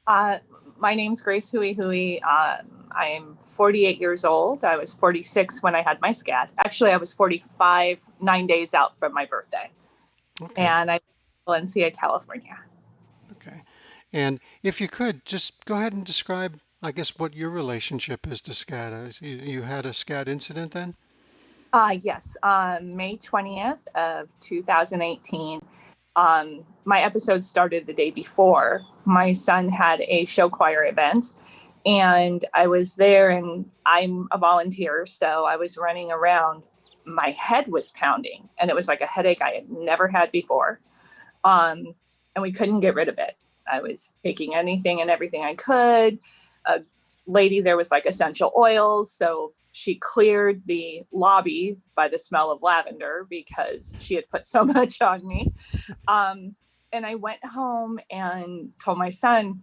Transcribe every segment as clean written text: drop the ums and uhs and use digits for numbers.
Uh, my name's Grace Hui Hui. I'm 48 years old. I was 46 when I had my SCAD. Actually, I was 45, 9 days out from my birthday. Okay, And I live in Valencia, California. okay. And if you could, just go ahead and describe, I guess, what your relationship is to SCADA. You had a SCAD incident then? Yes, May 20th of 2018. My episode started the day before. My son had a show choir event, and I was there, and I'm a volunteer, so I was running around. My head was pounding, and it was like a headache I had never had before. Um, and we couldn't get rid of it. I was taking anything and everything I could. A lady there was like essential oils, so she cleared the lobby by the smell of lavender because she had put so much on me. And I went home and told my son,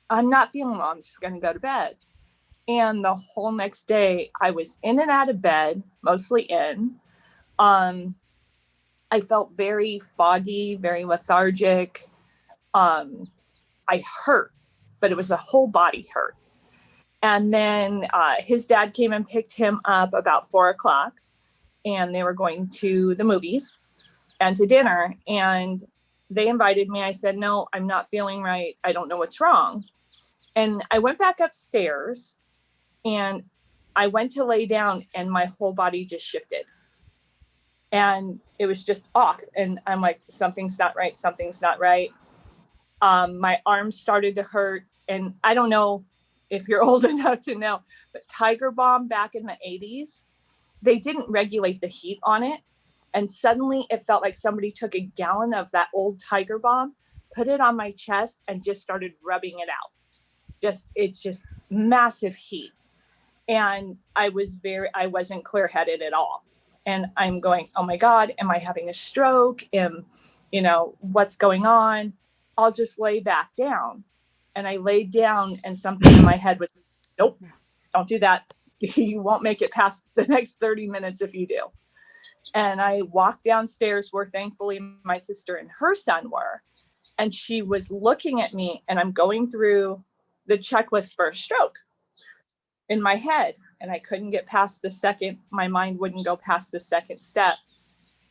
I'm not feeling well. I'm just going to go to bed. And the whole next day, I was in and out of bed, mostly in. Um, I felt very foggy, very lethargic. I hurt, but it was a whole body hurt. And then his dad came and picked him up about 4 o'clock, and they were going to the movies and to dinner. And they invited me. I said, no, I'm not feeling right. I don't know what's wrong. And I went back upstairs and I went to lay down, and my whole body just shifted. And it was just off. And I'm like, something's not right. Something's not right. My arms started to hurt. And I don't know if you're old enough to know, but Tiger Balm back in the 80s, they didn't regulate the heat on it. And suddenly it felt like somebody took a gallon of that old Tiger Balm, put it on my chest, and just started rubbing it out. It's just massive heat. And I wasn't clear headed at all. And I'm going, oh my God, am I having a stroke? What's going on? I'll just lay back down. And I laid down, and something in my head was, nope, don't do that. You won't make it past the next 30 minutes if you do. And I walked downstairs where thankfully my sister and her son were. And she was looking at me, and I'm going through the checklist for a stroke in my head. And I couldn't get past the second, my mind wouldn't go past the second step.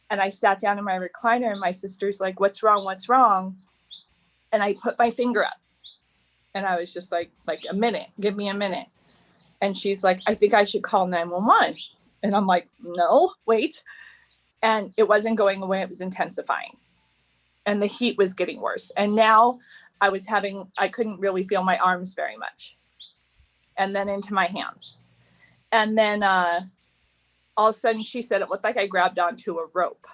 And I sat down in my recliner, and my sister's like, what's wrong? What's wrong? And I put my finger up, and I was just like a minute, give me a minute. And she's like, I think I should call 911. And I'm like, no, wait. And it wasn't going away. It was intensifying. And the heat was getting worse. And now I couldn't really feel my arms very much. And then into my hands. And then all of a sudden she said it looked like I grabbed onto a rope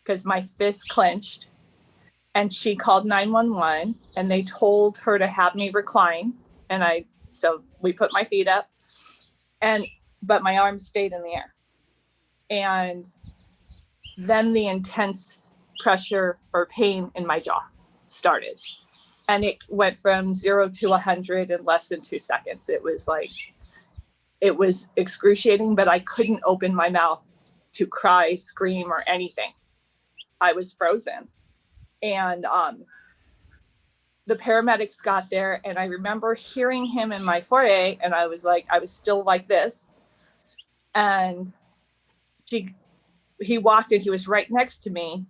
because my fist clenched. And she called 911, and they told her to have me recline. So we put my feet up, but my arms stayed in the air. And then the intense pressure or pain in my jaw started. And it went from 0 to 100 in less than 2 seconds. It was excruciating, but I couldn't open my mouth to cry, scream, or anything. I was frozen. And the paramedics got there, and I remember hearing him in my foyer, and I was still like this. And he walked in, he was right next to me.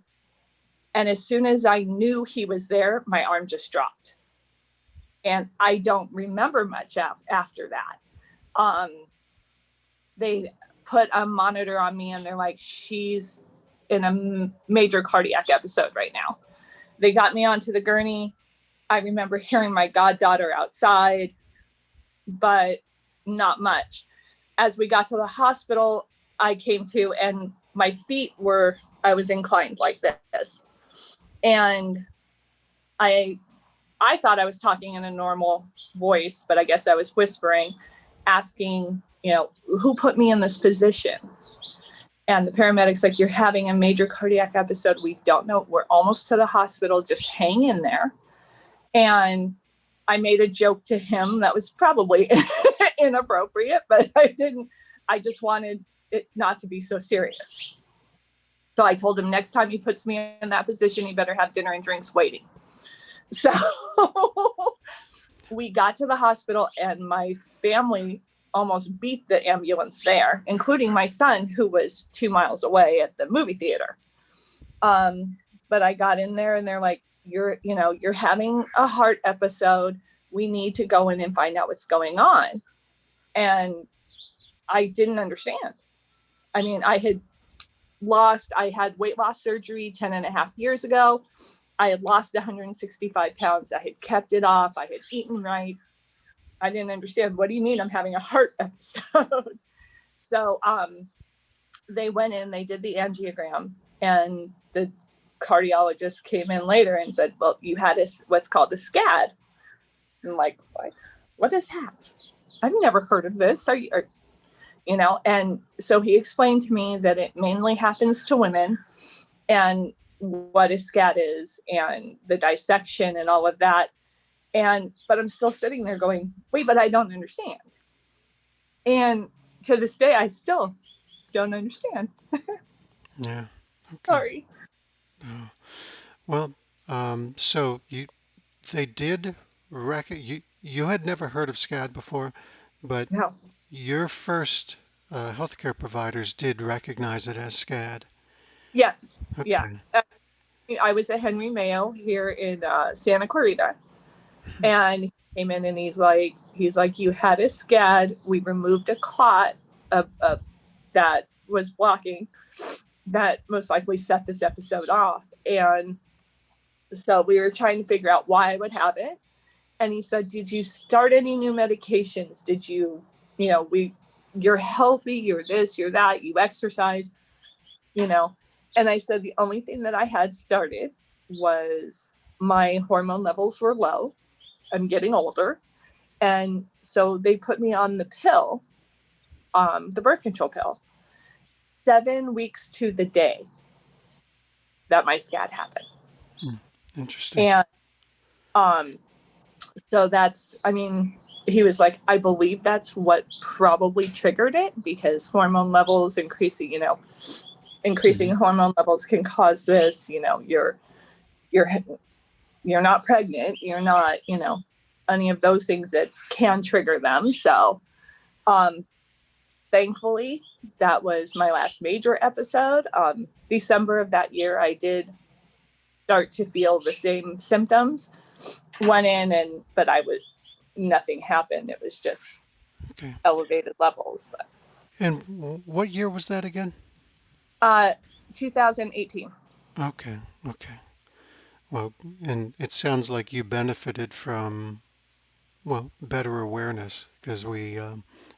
And as soon as I knew he was there, my arm just dropped. And I don't remember much after that. They put a monitor on me, and they're like, she's in a major cardiac episode right now. They got me onto the gurney. I remember hearing my goddaughter outside, but not much. As we got to the hospital, I came to, and my feet I was inclined like this. And I thought I was talking in a normal voice, but I guess I was whispering, asking, who put me in this position? And the paramedic's like, you're having a major cardiac episode. We don't know. We're almost to the hospital. Just hang in there. And I made a joke to him that was probably inappropriate, but I just wanted it not to be so serious. So I told him, next time he puts me in that position, he better have dinner and drinks waiting. So we got to the hospital and my family almost beat the ambulance there, including my son, who was 2 miles away at the movie theater. But I got in there and they're like, you're having a heart episode. We need to go in and find out what's going on. And I didn't understand. I mean, I had weight loss surgery 10 and a half years ago. I had lost 165 pounds. I had kept it off. I had eaten right. I didn't understand. What do you mean I'm having a heart episode? So they went in, they did the angiogram, and the cardiologist came in later and said, well, you had what's called a SCAD. I'm like, what? What is that? I've never heard of this. And so he explained to me that it mainly happens to women and what a SCAD is and the dissection and all of that. But I'm still sitting there going, wait, but I don't understand. And to this day, I still don't understand. Yeah. Okay. Sorry. Oh. Well, so they did you had never heard of SCAD before, but No. your first healthcare providers did recognize it as SCAD. Yes. Yeah. Okay. I was at Henry Mayo here in Santa Clarita, and he came in and he's like, you had a SCAD. We removed a clot that was blocking that most likely set this episode off. And so we were trying to figure out why I would have it. And he said, did you start any new medications? Did you, you're healthy, you're this, you're that, you exercise, And I said, the only thing that I had started was my hormone levels were low. I'm getting older. And so they put me on the pill, the birth control pill, 7 weeks to the day that my SCAD happened. Interesting. And so he was like, I believe that's what probably triggered it, because hormone levels increasing hormone levels can cause this. You're not pregnant, you're not, any of those things that can trigger them. So thankfully that was my last major episode. December of that year, I did start to feel the same symptoms. Went in but nothing happened. It was just elevated levels. But And what year was that again? 2018. Okay. Well, and it sounds like you benefited from, well, better awareness, because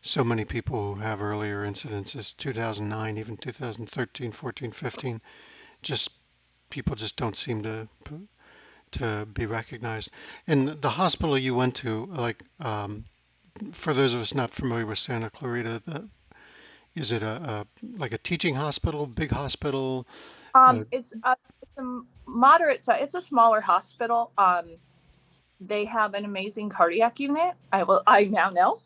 so many people who have earlier incidences, 2009, even 2013, 14, 15, people just don't seem to be recognized. And the hospital you went to, like, for those of us not familiar with Santa Clarita, is it like a teaching hospital, big hospital? It's a moderate size. It's a smaller hospital. They have an amazing cardiac unit. I now know.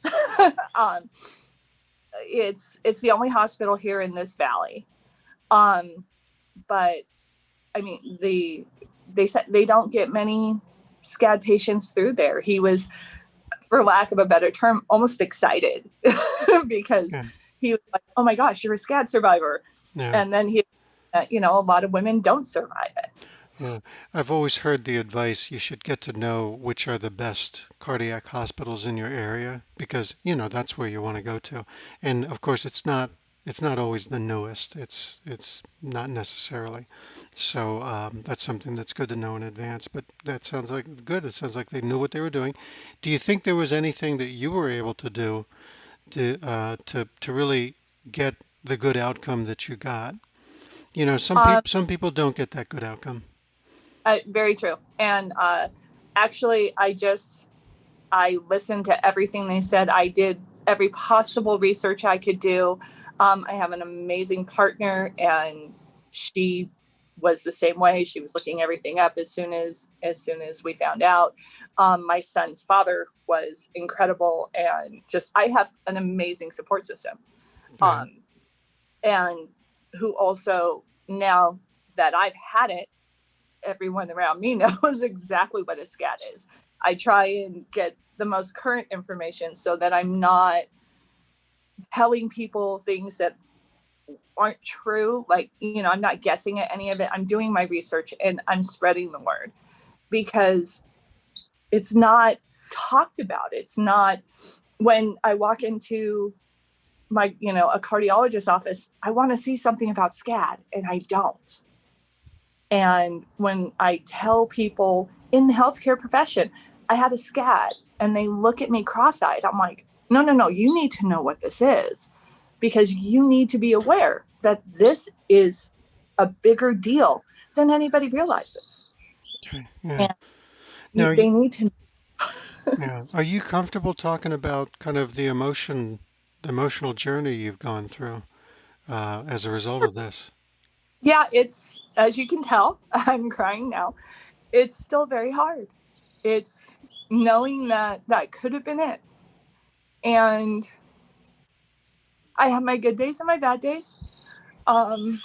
It's the only hospital here in this valley. But I mean, they said they don't get many SCAD patients through there. He was, for lack of a better term, almost excited because he was like, oh my gosh, you're a SCAD survivor. Yeah. And then a lot of women don't survive it. Yeah, I've always heard the advice you should get to know which are the best cardiac hospitals in your area, because that's where you want to go to. And of course it's not always the newest. It's not necessarily. So that's something that's good to know in advance. But that sounds like good. It sounds like they knew what they were doing. Do you think there was anything that you were able to do to really get the good outcome that you got? Some people don't get that good outcome. Very true. And actually, I listened to everything they said. I did every possible research I could do. I have an amazing partner, and she was the same way. She was looking everything up as soon as we found out. My son's father was incredible, and I have an amazing support system. And who also, now that I've had it, everyone around me knows exactly what a SCAD is. I try and get the most current information so that I'm not telling people things that aren't true. Like, I'm not guessing at any of it. I'm doing my research and I'm spreading the word, because it's not talked about. It's not, when I walk into my, a cardiologist's office, I want to see something about SCAD and I don't. And when I tell people in the healthcare profession, I had a SCAD, and they look at me cross-eyed, I'm like, no, you need to know what this is, because you need to be aware that this is a bigger deal than anybody realizes. Okay. Yeah. And Now, they need to. yeah. Are you comfortable talking about kind of the emotional journey you've gone through as a result of this? Yeah, it's, as you can tell, I'm crying now. It's still very hard. It's knowing that that could have been it. And I have my good days and my bad days. Um,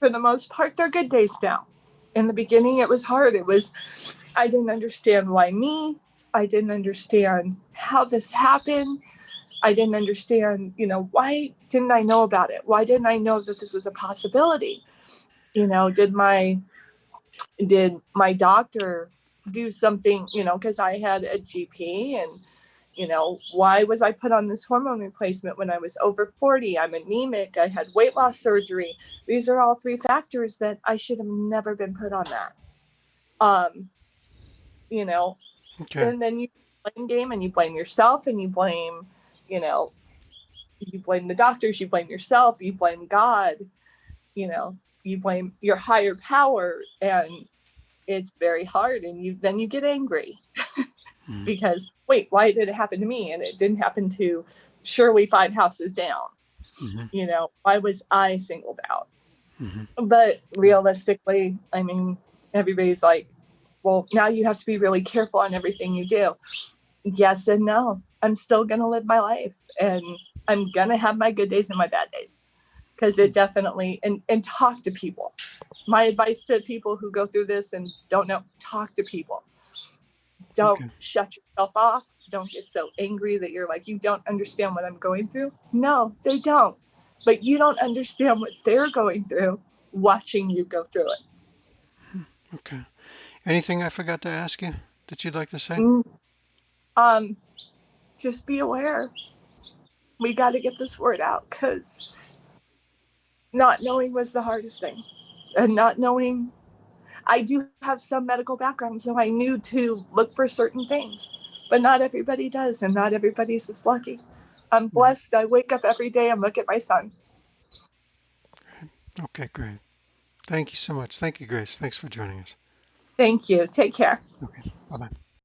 for the most part, they're good days now. In the beginning, it was hard. I didn't understand why me. I didn't understand how this happened. I didn't understand, why didn't I know about it? Why didn't I know that this was a possibility? Did my doctor do something, because I had a GP, and why was I put on this hormone replacement when I was over 40? I'm anemic. I had weight loss surgery. These are all three factors that I should have never been put on that. Um, you know, Okay. and then you blame game, and you blame yourself, and you know, you blame the doctors, you blame yourself, you blame God, you blame your higher power, and it's very hard. And then you get angry Mm-hmm. because, wait, why did it happen to me and it didn't happen to Shirley 5 houses down? Mm-hmm. Why was I singled out? Mm-hmm. But realistically, I mean, everybody's like, well, now you have to be really careful on everything you do. Yes and no. I'm still going to live my life, and I'm going to have my good days and my bad days, because it definitely, and talk to people. My advice to people who go through this and don't know, talk to people. Don't Okay. shut yourself off. Don't get so angry that you're like, you don't understand what I'm going through. No, they don't. But you don't understand what they're going through watching you go through it. Okay. Anything I forgot to ask you that you'd like to say? Mm, Um, just be aware. We got to get this word out, because not knowing was the hardest thing. And not knowing, I do have some medical background, so I knew to look for certain things, but not everybody does, and not everybody's this lucky. I'm Mhm. blessed. I wake up every day and look at my son. Okay, great. Thank you so much. Thank you, Grace. Thanks for joining us. Thank you. Take care. Okay. Bye-bye.